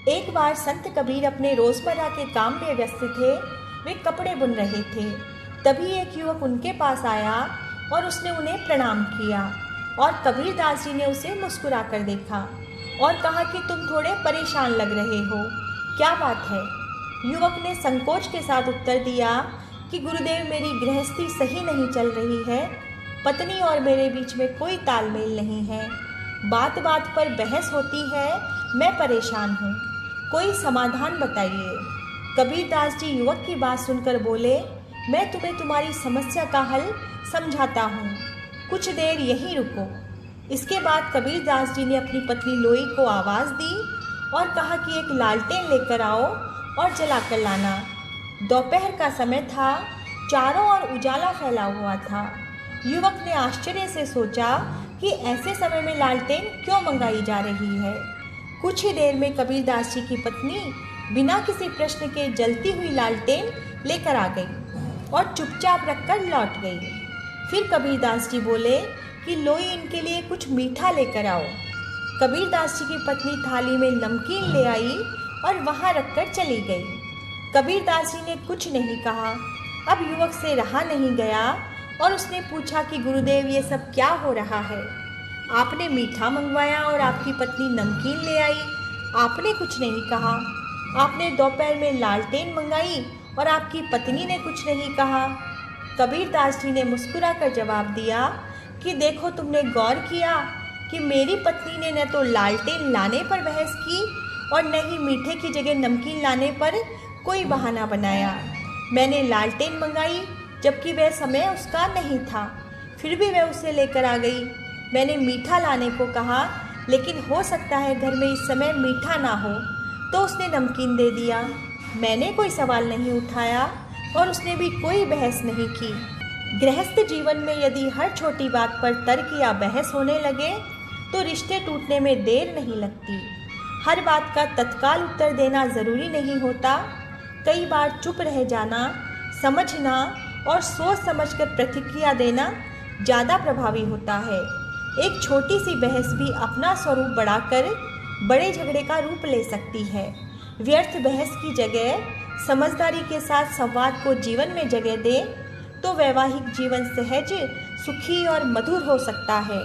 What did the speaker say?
एक बार संत कबीर अपने रोजमर्रा के काम में व्यस्त थे। वे कपड़े बुन रहे थे। तभी एक युवक उनके पास आया और उसने उन्हें प्रणाम किया और कबीरदास जी ने उसे मुस्कुरा कर देखा और कहा कि तुम थोड़े परेशान लग रहे हो, क्या बात है। युवक ने संकोच के साथ उत्तर दिया कि गुरुदेव, मेरी गृहस्थी सही नहीं चल रही है। पत्नी और मेरे बीच में कोई तालमेल नहीं है। बात बात पर बहस होती है। मैं परेशान हूँ, कोई समाधान बताइए। कबीरदास जी युवक की बात सुनकर बोले, मैं तुम्हें तुम्हारी समस्या का हल समझाता हूँ, कुछ देर यहीं रुको। इसके बाद कबीरदास जी ने अपनी पत्नी लोई को आवाज़ दी और कहा कि एक लालटेन लेकर आओ और जलाकर लाना। दोपहर का समय था, चारों ओर उजाला फैला हुआ था। युवक ने आश्चर्य से सोचा कि ऐसे समय में लालटेन क्यों मंगाई जा रही है। कुछ ही देर में कबीरदास जी की पत्नी बिना किसी प्रश्न के जलती हुई लालटेन लेकर आ गई और चुपचाप रखकर लौट गई। फिर कबीरदास जी बोले कि लोई, इनके लिए कुछ मीठा लेकर आओ। कबीरदास जी की पत्नी थाली में नमकीन ले आई और वहां रखकर चली गई। कबीरदास जी ने कुछ नहीं कहा। अब युवक से रहा नहीं गया और उसने पूछा कि गुरुदेव, ये सब क्या हो रहा है। आपने मीठा मंगवाया और आपकी पत्नी नमकीन ले आई, आपने कुछ नहीं कहा। आपने दोपहर में लालटेन मंगाई और आपकी पत्नी ने कुछ नहीं कहा। कबीरदास जी ने मुस्कुराकर जवाब दिया कि देखो, तुमने गौर किया कि मेरी पत्नी ने न तो लालटेन लाने पर बहस की और न ही मीठे की जगह नमकीन लाने पर कोई बहाना बनाया। मैंने लालटेन मंगाई जबकि वह समय उसका नहीं था, फिर भी वह उसे लेकर आ गई। मैंने मीठा लाने को कहा, लेकिन हो सकता है घर में इस समय मीठा ना हो, तो उसने नमकीन दे दिया। मैंने कोई सवाल नहीं उठाया और उसने भी कोई बहस नहीं की। गृहस्थ जीवन में यदि हर छोटी बात पर तर्क या बहस होने लगे तो रिश्ते टूटने में देर नहीं लगती। हर बात का तत्काल उत्तर देना ज़रूरी नहीं होता। कई बार चुप रह जाना, समझना और सोच समझकर प्रतिक्रिया देना ज़्यादा प्रभावी होता है। एक छोटी सी बहस भी अपना स्वरूप बढ़ाकर बड़े झगड़े का रूप ले सकती है। व्यर्थ बहस की जगह समझदारी के साथ संवाद को जीवन में जगह दे तो वैवाहिक जीवन सहज, सुखी और मधुर हो सकता है।